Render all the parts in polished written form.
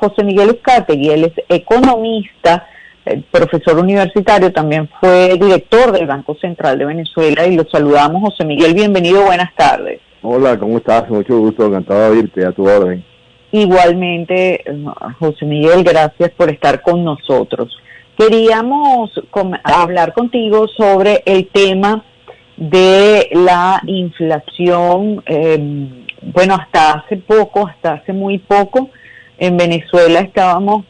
José Miguel Uzcategui. Él es economista, profesor universitario, también fue director del Banco Central de Venezuela y lo saludamos. José Miguel, bienvenido, buenas tardes. Hola, ¿cómo estás? Mucho gusto, encantado de oírte, a tu orden. Igualmente, José Miguel, gracias por estar con nosotros. Queríamos hablar contigo sobre el tema de la inflación. Bueno, hasta hace muy poco, en Venezuela estábamos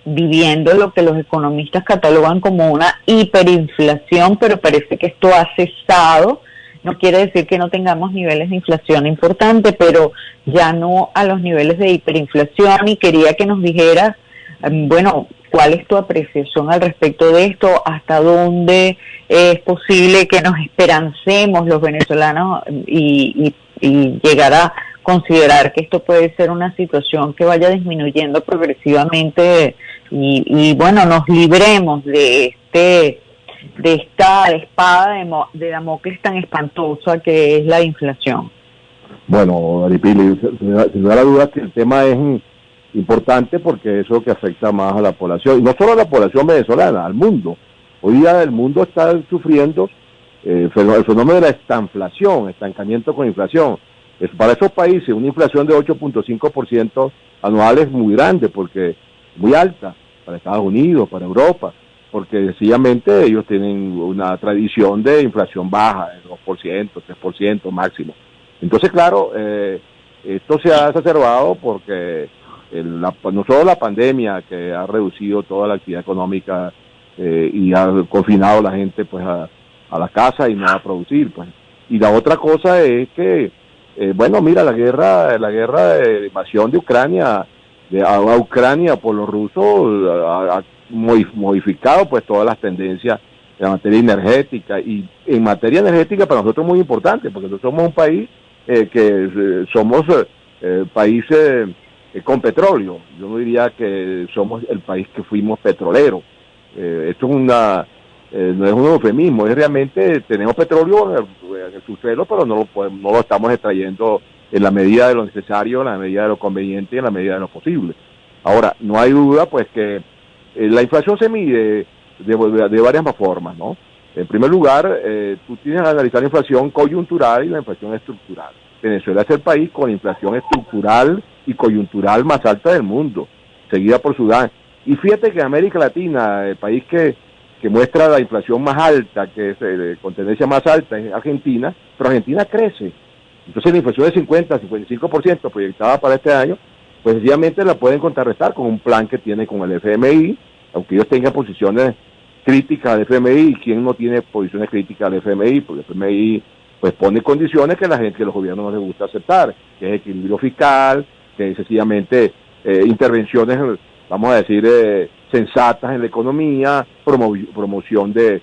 viviendo lo que los economistas catalogan como una hiperinflación, pero parece que esto ha cesado. No quiere decir que no tengamos niveles de inflación importantes, pero ya no a los niveles de hiperinflación, y quería que nos dijeras, bueno, ¿cuál es tu apreciación al respecto de esto? ¿Hasta dónde es posible que nos esperancemos los venezolanos y llegar a considerar que esto puede ser una situación que vaya disminuyendo progresivamente y bueno, nos libremos de esta espada de Damocles tan espantosa que es la inflación? Bueno, Aripili, sin lugar a dudas que el tema es importante porque eso es lo que afecta más a la población, y no solo a la población venezolana, al mundo. Hoy día el mundo está sufriendo el fenómeno de la estanflación, estancamiento con inflación. Para esos países una inflación de 8.5% anual es muy grande, porque muy alta, para Estados Unidos, para Europa, porque sencillamente ellos tienen una tradición de inflación baja, de 2%, 3% máximo. Entonces, claro, esto se ha exacerbado porque no solo la pandemia, que ha reducido toda la actividad económica y ha confinado a la gente pues a la casa y no a producir, pues. Y la otra cosa es que, bueno, mira, la guerra de invasión de Ucrania, a Ucrania por los rusos, ha modificado pues todas las tendencias en la materia energética, y en materia energética para nosotros es muy importante, porque nosotros somos un país somos país con petróleo. Yo no diría que somos el país que fuimos petrolero. Esto es no es un eufemismo, es realmente tenemos petróleo en el subsuelo, pero no lo estamos extrayendo en la medida de lo necesario, en la medida de lo conveniente y en la medida de lo posible. Ahora, no hay duda pues que la inflación se mide de varias formas, ¿no? En primer lugar, tú tienes que analizar la inflación coyuntural y la inflación estructural. Venezuela es el país con la inflación estructural y coyuntural más alta del mundo, seguida por Sudán. Y fíjate que en América Latina, el país que muestra la inflación más alta, que es con tendencia más alta, es Argentina, pero Argentina crece. Entonces la inflación de 50-55% proyectada para este año, pues sencillamente la pueden contrarrestar con un plan que tiene con el FMI, aunque ellos tengan posiciones críticas al FMI. ¿Y quién no tiene posiciones críticas al FMI? Porque el FMI pues pone condiciones que los gobiernos no les gusta aceptar, que es equilibrio fiscal, que es sencillamente intervenciones, vamos a decir, sensatas en la economía, promoción de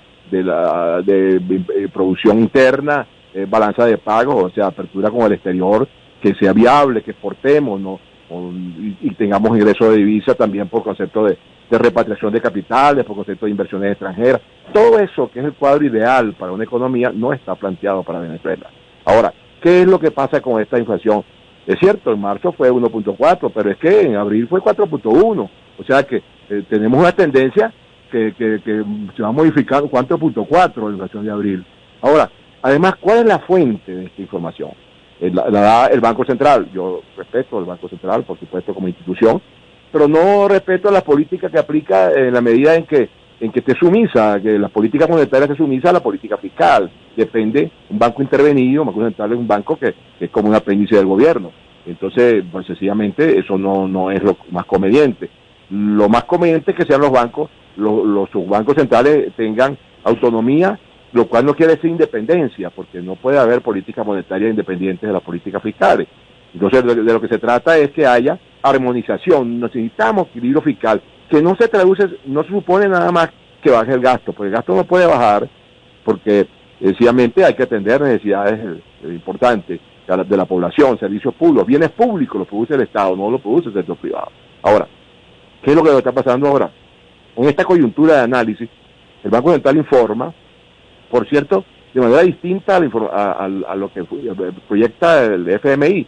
producción interna, balanza de pagos, o sea, apertura con el exterior, que sea viable, que exportemos, ¿no? Y tengamos ingresos de divisa también por concepto de repatriación de capitales, por concepto de inversiones extranjeras. Todo eso, que es el cuadro ideal para una economía, no está planteado para Venezuela. Ahora, ¿qué es lo que pasa con esta inflación? Es cierto, en marzo fue 1.4, pero es que en abril fue 4.1. O sea que tenemos una tendencia que se va modificando. 4.4 la inflación de abril. Ahora, además, ¿cuál es la fuente de esta información? La da el Banco Central. Yo respeto al Banco Central, por supuesto, como institución, pero no respeto la política que aplica en la medida en que esté sumisa, que la política monetaria esté sumisa a la política fiscal. Depende, un banco intervenido, el Banco Central es un banco que es como un apéndice del gobierno. Entonces, pues sencillamente eso no es lo más conveniente. Lo más conveniente es que sean los bancos, los bancos centrales tengan autonomía, lo cual no quiere decir independencia, porque no puede haber políticas monetarias independientes de las políticas fiscales. Entonces, de lo que se trata es que haya armonización. Necesitamos equilibrio fiscal, que no se supone nada más que baje el gasto, porque el gasto no puede bajar, porque sencillamente hay que atender necesidades importantes de la población, servicios públicos, bienes públicos, los produce el Estado, no los produce el sector privado. Ahora, ¿qué es lo que está pasando ahora? En esta coyuntura de análisis, el Banco Central informa, por cierto, de manera distinta a lo que proyecta el FMI.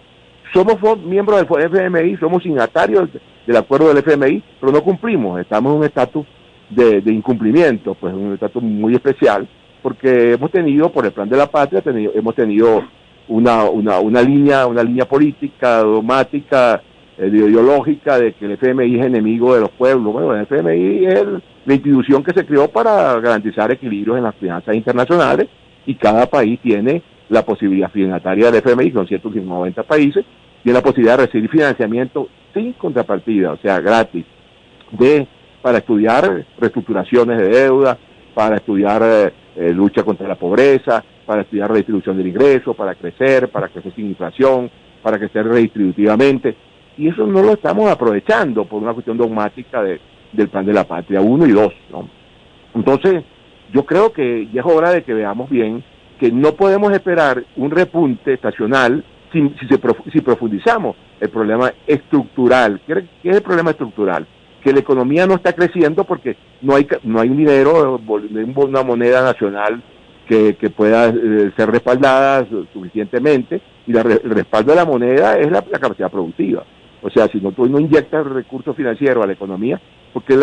somos miembros del FMI, somos signatarios del acuerdo del FMI, pero no cumplimos, estamos en un estatus de incumplimiento, pues un estatus muy especial, porque hemos tenido, por el plan de la patria, hemos tenido una línea política, dogmática, ideológica, de que el FMI es enemigo de los pueblos. Bueno, el FMI es la institución que se creó para garantizar equilibrios en las finanzas internacionales, y cada país tiene la posibilidad signataria del FMI, son 190 países, tiene la posibilidad de recibir financiamiento sin contrapartida, o sea, gratis, para estudiar reestructuraciones de deuda, para estudiar lucha contra la pobreza, para estudiar redistribución del ingreso, para crecer sin inflación, para crecer redistributivamente, y eso no lo estamos aprovechando por una cuestión dogmática del plan de la patria 1 y 2, ¿no? Entonces, yo creo que ya es hora de que veamos bien que no podemos esperar un repunte estacional si profundizamos el problema estructural. ¿Qué es el problema estructural? Que la economía no está creciendo porque no hay un dinero, una moneda nacional que pueda ser respaldada suficientemente, y el respaldo de la moneda es la capacidad productiva. O sea, si tú no inyectas recursos financieros a la economía, porque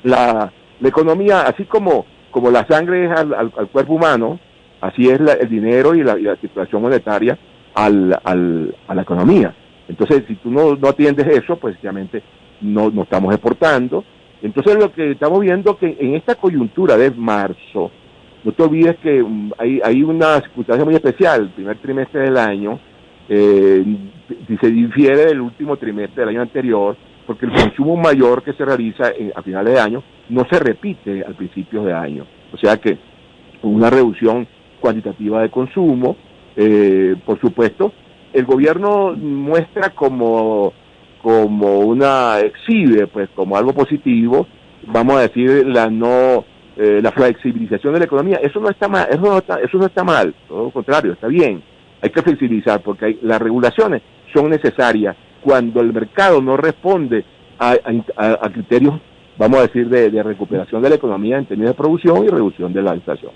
la economía, así como la sangre es al cuerpo humano, así es el dinero y la circulación monetaria a la economía. Entonces, si tú no atiendes eso, pues obviamente no estamos exportando. Entonces, lo que estamos viendo que en esta coyuntura de marzo, no te olvides que hay una circunstancia muy especial. El primer trimestre del año si se difiere del último trimestre del año anterior, porque el consumo mayor que se realiza a finales de año no se repite al principio de año. O sea que una reducción cuantitativa de consumo. Por supuesto, el gobierno muestra exhibe pues como algo positivo, vamos a decir, la flexibilización de la economía. Eso no está mal, eso no está mal, todo lo contrario, está bien. Hay que flexibilizar porque las regulaciones son necesarias cuando el mercado no responde a criterios, vamos a decir, de recuperación de la economía en términos de producción y reducción de la inflación.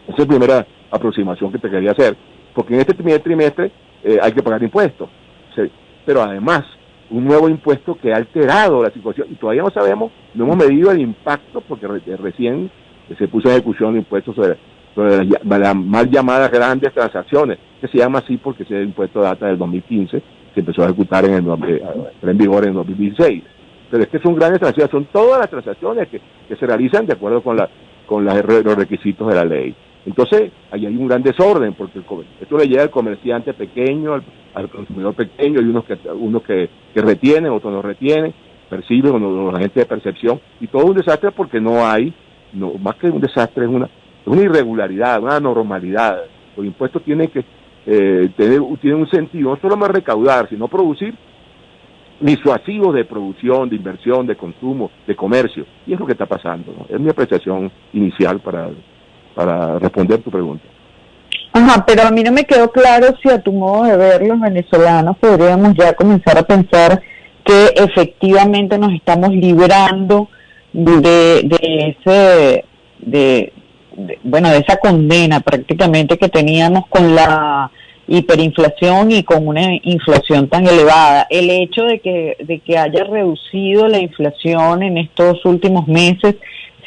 Esa es la primera aproximación que te quería hacer, porque en este primer trimestre hay que pagar impuestos, ¿sí? Pero además un nuevo impuesto que ha alterado la situación, y todavía no hemos medido el impacto, porque recién se puso en ejecución el impuesto sobre las mal llamadas grandes transacciones, que se llama así porque ese impuesto data del 2015, se empezó a ejecutar en vigor en 2016. Pero es que son grandes transacciones, son todas las transacciones que se realizan de acuerdo con los requisitos de la ley. Entonces, ahí hay un gran desorden, porque esto le llega al comerciante pequeño, al consumidor pequeño, y unos que retienen, otros no retienen, perciben, o los agentes de percepción, y todo un desastre porque más que un desastre, es una irregularidad, una anormalidad. Los impuestos tienen un sentido, no solo más recaudar, sino producir disuasivos de producción, de inversión, de consumo, de comercio, y es lo que está pasando, ¿no? Es mi apreciación inicial para responder tu pregunta. Ajá, pero a mí no me quedó claro si a tu modo de ver los venezolanos podríamos ya comenzar a pensar que efectivamente nos estamos librando de esa condena prácticamente que teníamos con la hiperinflación y con una inflación tan elevada. El hecho de que haya reducido la inflación en estos últimos meses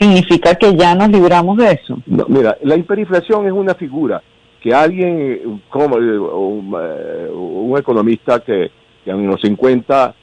significa que ya nos libramos de eso. No, mira, la hiperinflación es una figura que alguien, como un economista que en los 50,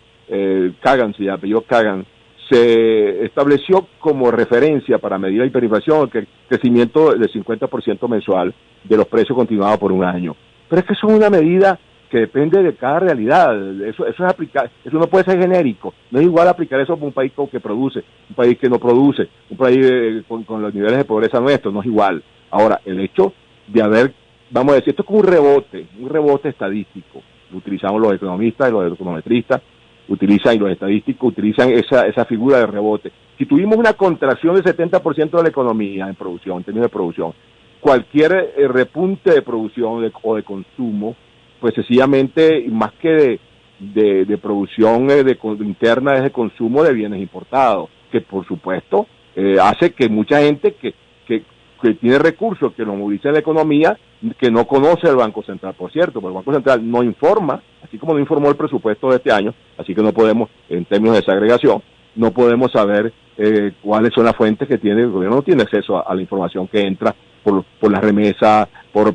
Kagan, se apellidó Kagan, se estableció como referencia para medir la hiperinflación, el crecimiento del 50% mensual de los precios continuados por un año. Pero es que eso es una medida que depende de cada realidad. Eso es aplicar, eso no puede ser genérico. No es igual aplicar eso para un país que produce, un país que no produce, un país con los niveles de pobreza nuestros, no es igual. Ahora, el hecho de vamos a decir, esto es como un rebote estadístico. Lo utilizamos los economistas y los econometristas, y los estadísticos utilizan esa figura de rebote. Si tuvimos una contracción del 70% de la economía en términos de producción, cualquier repunte de producción o de consumo, pues sencillamente, más que de producción interna, es de consumo de bienes importados, que por supuesto hace que mucha gente que que tiene recursos que lo movilizan en la economía, que no conoce el Banco Central, por cierto, porque el Banco Central no informa, así como no informó el presupuesto de este año, así que no podemos, en términos de desagregación, no podemos saber cuáles son las fuentes que tiene. El gobierno no tiene acceso a la información que entra por las remesas, por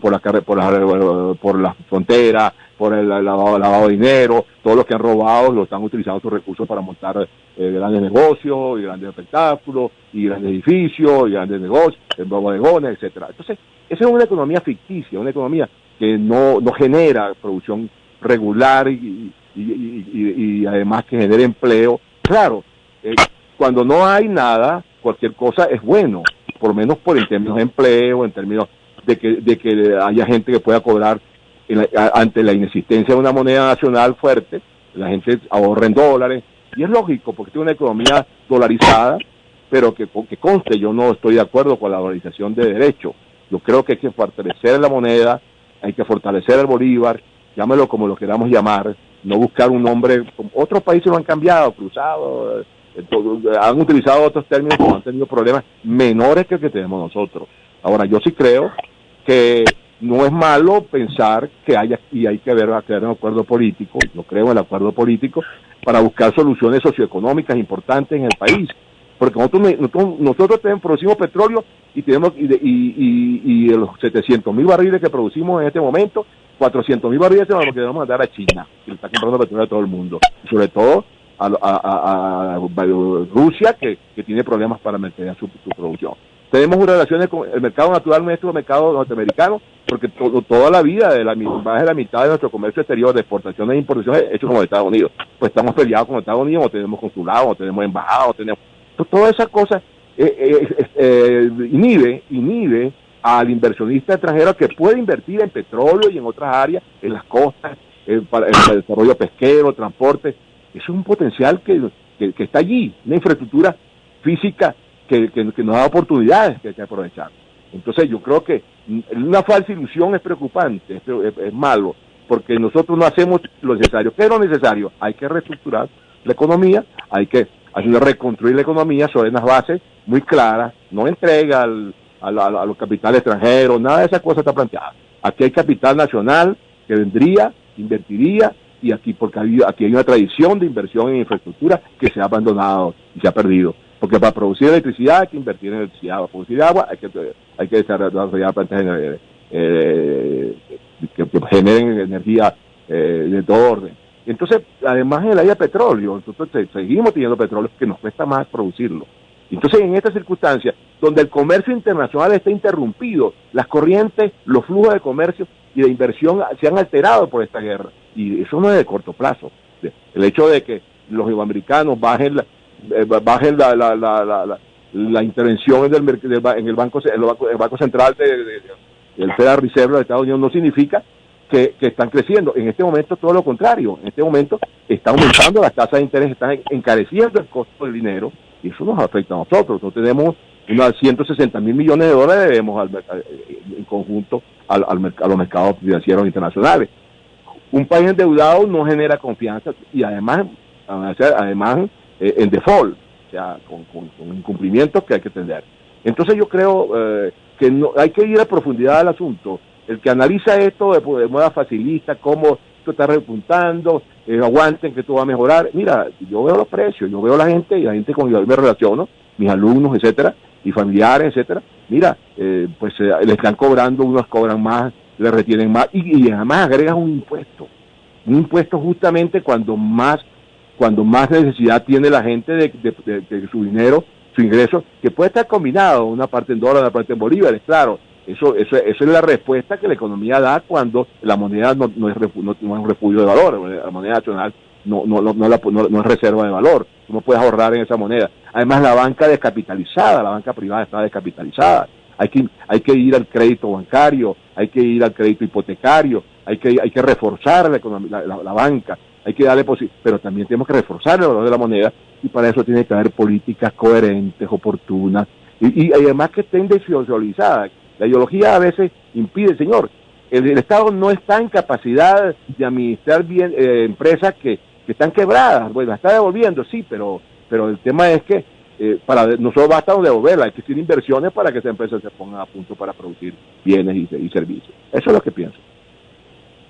las fronteras, por el lavado de dinero. Todos los que han robado lo están utilizando sus recursos para montar grandes negocios, y grandes espectáculos, y grandes edificios, y grandes negocios, bodegones, etcétera. Entonces, esa es una economía ficticia, una economía que no genera producción regular y además que genere empleo. Claro, cuando no hay nada, cualquier cosa es bueno, por lo menos en términos de empleo, en términos de que haya gente que pueda cobrar ante la inexistencia de una moneda nacional fuerte, la gente ahorra en dólares, y es lógico, porque tiene una economía dolarizada, pero que conste, yo no estoy de acuerdo con la dolarización de derecho. Yo creo que hay que fortalecer la moneda, hay que fortalecer el bolívar, llámelo como lo queramos llamar, no buscar un nombre. Otros países lo han cambiado, cruzado, han utilizado otros términos que han tenido problemas menores que el que tenemos nosotros. Ahora, yo sí creo que no es malo pensar que hay que ver un acuerdo político. Yo creo en el acuerdo político para buscar soluciones socioeconómicas importantes en el país, porque nosotros producimos petróleo y tenemos y de los 700.000 barriles que producimos en este momento, 400.000 barriles se los queremos mandar a China, que le está comprando petróleo a todo el mundo, y sobre todo a Rusia, que tiene problemas para mantener su producción. Tenemos relaciones con el mercado natural nuestro, el mercado norteamericano, porque toda la vida, más de la mitad de nuestro comercio exterior, de exportaciones e importaciones, es hecho con los Estados Unidos. Pues estamos peleados con los Estados Unidos, o tenemos consulados, o tenemos embajadas, o tenemos... Todas esas cosas inhibe al inversionista extranjero que puede invertir en petróleo y en otras áreas, en las costas, para el desarrollo pesquero, transporte. Eso es un potencial que está allí, una infraestructura física que nos da oportunidades que hay que aprovechar. Entonces yo creo que una falsa ilusión es preocupante, es malo, porque nosotros no hacemos lo necesario. ¿Qué es lo necesario? Hay que reestructurar la economía, hay que reconstruir la economía sobre unas bases muy claras, no entrega a los capitales extranjeros, nada de esas cosas está planteada. Aquí hay capital nacional que vendría, invertiría, y porque aquí hay una tradición de inversión en infraestructura que se ha abandonado y se ha perdido. Porque para producir electricidad hay que invertir en electricidad, para producir agua hay que desarrollar plantas que generen energía de todo orden. Entonces, además en el área de petróleo, nosotros seguimos teniendo petróleo que nos cuesta más producirlo. Entonces, en estas circunstancias, donde el comercio internacional está interrumpido, las corrientes, los flujos de comercio y de inversión se han alterado por esta guerra. Y eso no es de corto plazo. El hecho de que los iberoamericanos bajen la intervención en el Banco Central del Federal Reserve de Estados Unidos no significa que están creciendo. En este momento todo lo contrario. En este momento está aumentando las tasas de interés, están encareciendo el costo del dinero, y eso nos afecta a nosotros. Nosotros tenemos unos 160.000 millones de dólares debemos en conjunto a los mercados financieros internacionales. Un país endeudado no genera confianza y además en default, o sea, con incumplimientos que hay que atender. Entonces yo creo que no hay que ir a profundidad del asunto. El que analiza esto de modo facilista, cómo esto está repuntando, aguanten que esto va a mejorar. Mira, yo veo los precios, yo veo la gente, y la gente con la que me relaciono, mis alumnos, etcétera, y familiares, etcétera. Mira, pues le están cobrando, unos cobran más, le retienen más, y además agregan un impuesto justamente cuando más necesidad tiene la gente de su dinero, su ingreso, que puede estar combinado, una parte en dólares, una parte en bolívares, claro. Eso es la respuesta que la economía da cuando la moneda no es un refugio de valor. La moneda nacional no es reserva de valor. Tú no puedes ahorrar en esa moneda. Además, la banca descapitalizada, la banca privada está descapitalizada. Hay que ir al crédito bancario, hay que ir al crédito hipotecario, hay que reforzar la economía, la banca, hay que darle pero también tenemos que reforzar el valor de la moneda, y para eso tiene que haber políticas coherentes, oportunas, y además que estén desvisualizadas. La ideología a veces impide, señor, el Estado no está en capacidad de administrar bien empresas que están quebradas. Bueno, está devolviendo, sí, pero el tema es que no solo basta devolverla, hay que hacer inversiones para que esa empresa se ponga a punto para producir bienes y servicios. Eso es lo que pienso.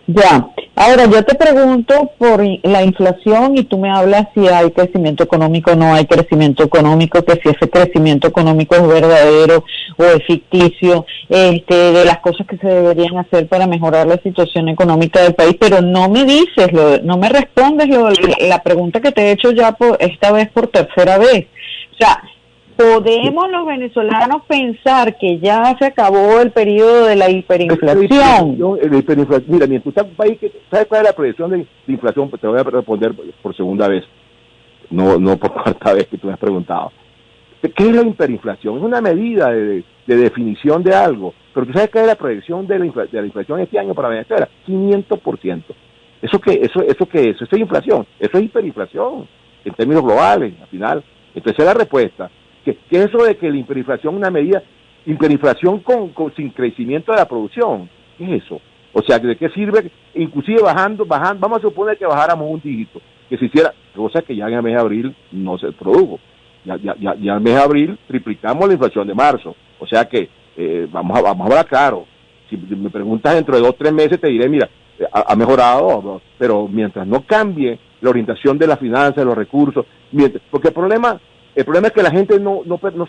Ya, ahora yo te pregunto por la inflación y tú me hablas si hay crecimiento económico o no hay crecimiento económico, que si ese crecimiento económico es verdadero o es ficticio, de las cosas que se deberían hacer para mejorar la situación económica del país, pero no me dices, no me respondes la pregunta que te he hecho ya esta vez por tercera vez. O sea, ¿podemos los venezolanos pensar que ya se acabó el periodo de la hiperinflación? Mira, mientras tú estás en un país ¿sabes cuál es la proyección de inflación? Te voy a responder por segunda vez, no por cuarta vez que tú me has preguntado. ¿Qué es la hiperinflación? Es una medida de definición de algo, pero tú sabes cuál es la proyección de la inflación este año para Venezuela, 500%. ¿Eso qué es? Eso es inflación, eso es hiperinflación, en términos globales, al final. Entonces es la respuesta. ¿Qué es eso de que la hiperinflación es una medida, hiperinflación sin crecimiento de la producción? ¿Qué es eso? O sea, ¿de qué sirve? Inclusive bajando, vamos a suponer que bajáramos un dígito, que se hiciera, cosa que ya en el mes de abril no se produjo. Ya en el mes de abril triplicamos la inflación de marzo. O sea que, vamos a hablar claro. Si me preguntas dentro de 2 o 3 meses, te diré, mira, ha mejorado, pero mientras no cambie la orientación de las finanzas, de los recursos, porque el problema es que la gente no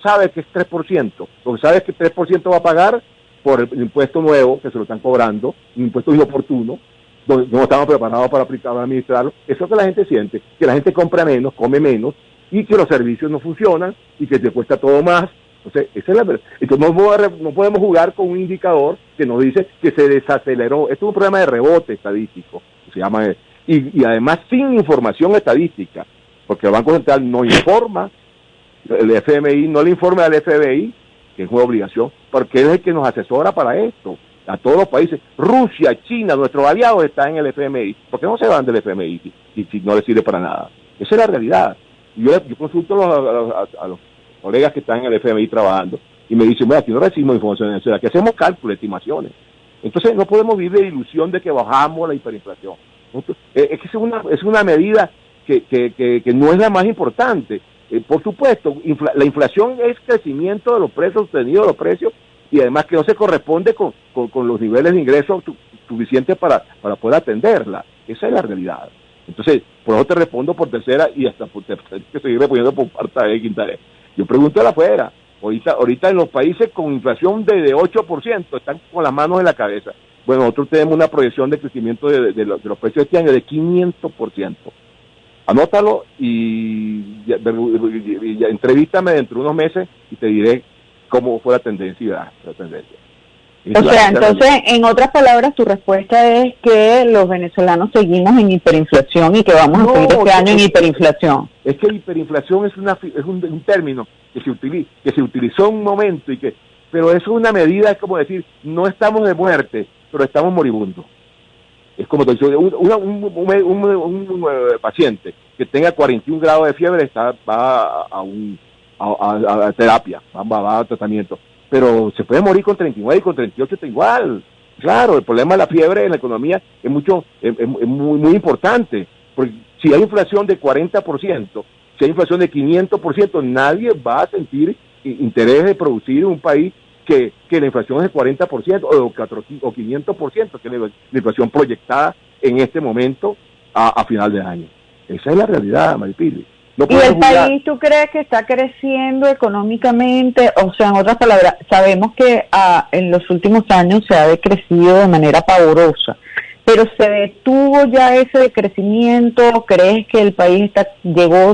sabe que es 3%, lo que sabe es que 3% va a pagar por el impuesto nuevo que se lo están cobrando, un impuesto inoportuno, donde no estamos preparados para aplicarlo, administrarlo. Eso es lo que la gente siente, que la gente compra menos, come menos, y que los servicios no funcionan, y que te cuesta todo más. Entonces, esa es la verdad. Entonces no podemos jugar con un indicador que nos dice que se desaceleró. Esto es un problema de rebote estadístico, se llama, y además sin información estadística, porque el Banco Central no informa, el FMI no le informa al FBI, que es una obligación, porque es el que nos asesora para esto, a todos los países. Rusia, China, nuestros aliados están en el FMI. ¿Por qué no se van del FMI si no les sirve para nada? Esa es la realidad. Yo consulto a los colegas que están en el FMI trabajando y me dicen, bueno, aquí no recibimos información en aquí hacemos cálculos, estimaciones. Entonces no podemos vivir de ilusión de que bajamos la hiperinflación. Es que es una medida que no es la más importante. Por supuesto, la inflación es crecimiento de los precios, sostenido de los precios, y además que no se corresponde con los niveles de ingresos suficientes para poder atenderla. Esa es la realidad. Entonces, por eso te respondo por tercera y hasta por tercera, que seguir respondiendo por cuarta vez, Quintaré. Yo pregunto de afuera. Ahorita en los países con inflación de 8% están con las manos en la cabeza. Bueno, nosotros tenemos una proyección de crecimiento de los precios este año de 500%. Anótalo y entrevístame dentro de unos meses y te diré cómo fue la tendencia. O sea, entonces, en otras palabras, tu respuesta es que los venezolanos seguimos en hiperinflación y que vamos a seguir este año en hiperinflación. Es que hiperinflación es un término que se utilizó en un momento pero eso es una medida, es como decir, no estamos de muerte, pero estamos moribundos. Es como te digo, un paciente que tenga 41 grados de fiebre va a terapia, va a tratamiento. Pero se puede morir con 39 y con 38 está igual. Claro, el problema de la fiebre en la economía es muy importante, porque si hay inflación de 40%, si hay inflación de 500%, nadie va a sentir interés de producir en un país que la inflación es de 40% o 500%, que es la inflación proyectada en este momento a final de año. Esa es la realidad, Maripili. No ¿y el país tú crees que está creciendo económicamente? O sea, en otras palabras, sabemos que en los últimos años se ha decrecido de manera pavorosa, pero ¿se detuvo ya ese decrecimiento? ¿Crees que el país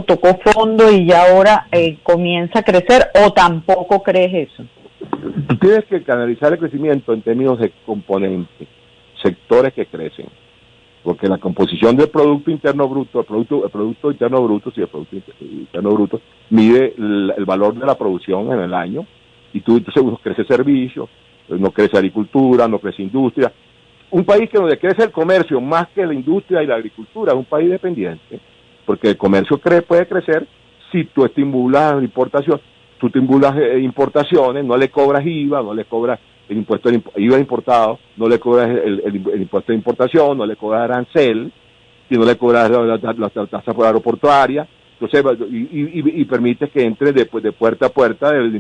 tocó fondo y ya ahora comienza a crecer o tampoco crees eso? Tú tienes que canalizar el crecimiento en términos de componentes, sectores que crecen. Porque la composición del Producto Interno Bruto, el Producto Interno Bruto mide el valor de la producción en el año, y entonces no crece servicios, no crece agricultura, no crece industria. Un país que donde crece el comercio más que la industria y la agricultura es un país dependiente, porque el comercio puede crecer si tú estimulas la importación, tú estimulas importaciones, no le cobras IVA, no le cobras el impuesto de IVA importado, no le cobras el impuesto de importación, no le cobras arancel, y no le cobras la tasa aeroportuaria. Entonces, y permite que entre después de puerta a puerta del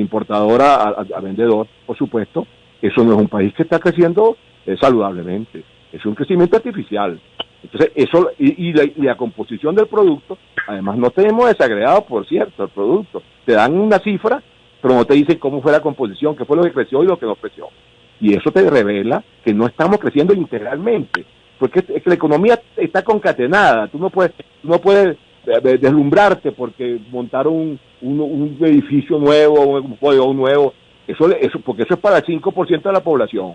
importador a vendedor, por supuesto. Eso no es un país que está creciendo saludablemente, es un crecimiento artificial. Entonces, eso y la composición del producto, además no tenemos desagregado, por cierto, el producto. Te dan una cifra, pero no te dicen cómo fue la composición, qué fue lo que creció y lo que no creció. Y eso te revela que no estamos creciendo integralmente, porque es que la economía está concatenada. Tú no puedes deslumbrarte porque montaron un edificio nuevo, un polígono nuevo. Porque eso es para el 5% de la población,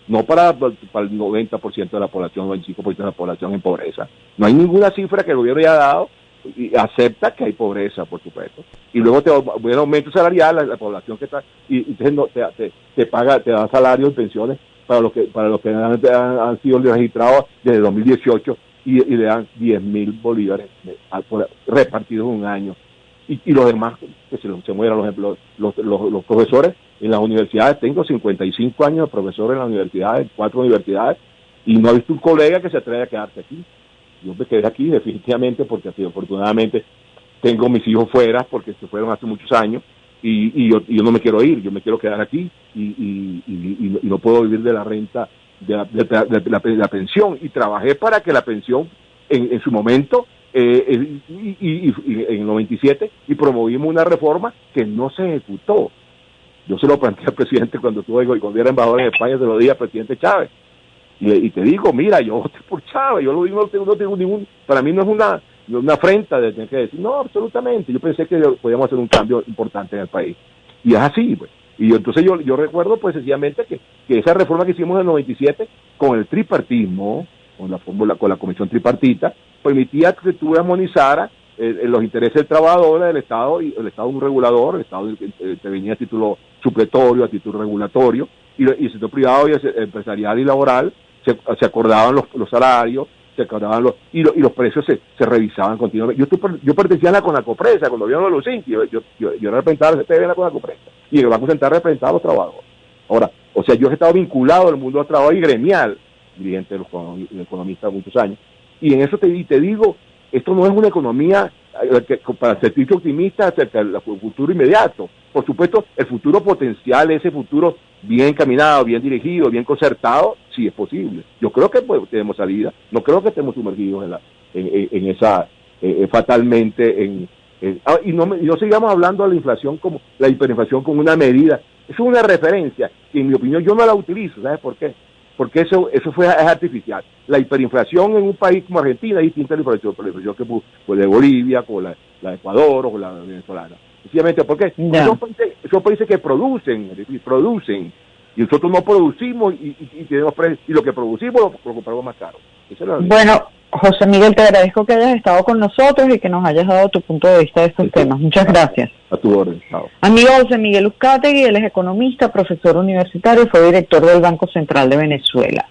no para el 90% de la población, o el 25% de la población en pobreza. No hay ninguna cifra que el gobierno haya dado y acepta que hay pobreza, por supuesto. Y luego te viene el aumento salarial, la población que está, y entonces no, te paga, te da salarios y pensiones para los que han sido registrados desde 2018 y le dan 10.000 bolívares repartidos en un año. Y los demás, que se mueran los profesores en las universidades. Tengo 55 años de profesor en las universidades, 4 universidades, y no he visto un colega que se atreva a quedarse aquí. Yo me quedé aquí definitivamente porque afortunadamente tengo mis hijos fuera, porque se fueron hace muchos años, y yo no me quiero ir, yo me quiero quedar aquí, y no puedo vivir de la renta, de la pensión, y trabajé para que la pensión en su momento, y en el 97, y promovimos una reforma que no se ejecutó. Yo se lo planteé al presidente cuando era embajador en España, se lo dije al presidente Chávez, y te digo, mira, yo voté por Chávez, yo no tengo ningún, para mí no es una afrenta de tener que decir, no, absolutamente, yo pensé que podíamos hacer un cambio importante en el país, y es así, pues. Y entonces yo recuerdo, pues, sencillamente que esa reforma que hicimos en el 97, con el tripartismo, con la comisión tripartita, permitía que tú armonizaras los intereses del trabajador, del Estado, y el Estado es un regulador, el Estado te venía a título supletorio, a título regulatorio, y el sector privado y el empresarial y laboral se acordaban los salarios, se acordaban y los precios se revisaban continuamente. Yo pertenecía a la Conacopresa, cuando vieron los Lucinchi, yo era representante del CTV en la Conacopresa, y el Banco Central representaba a los trabajadores. Ahora, o sea, yo he estado vinculado al mundo del trabajo y gremial, dirigente de los economistas muchos años, y en eso te digo, esto no es una economía para sentirse optimista acerca del futuro inmediato. Por supuesto, el futuro potencial, ese futuro bien encaminado, bien dirigido, bien concertado, sí es posible. Yo creo que tenemos salida, no creo que estemos sumergidos en esa fatalmente y no sigamos hablando de la inflación como la hiperinflación como una medida. Es una referencia que, en mi opinión, yo no la utilizo. ¿Sabes por qué? Porque eso es artificial. La hiperinflación en un país como Argentina es distinta a la hiperinflación que fue de Bolivia, con la de Ecuador o con la venezolana. Sencillamente, ¿por qué? Porque son países que producen, y nosotros no producimos y tenemos precios, y lo que producimos lo compramos más caro. Bueno, José Miguel, te agradezco que hayas estado con nosotros y que nos hayas dado tu punto de vista de estos temas. Muchas gracias. A tu orden. Chao. Amigo José Miguel Uzcategui, él es economista, profesor universitario y fue director del Banco Central de Venezuela.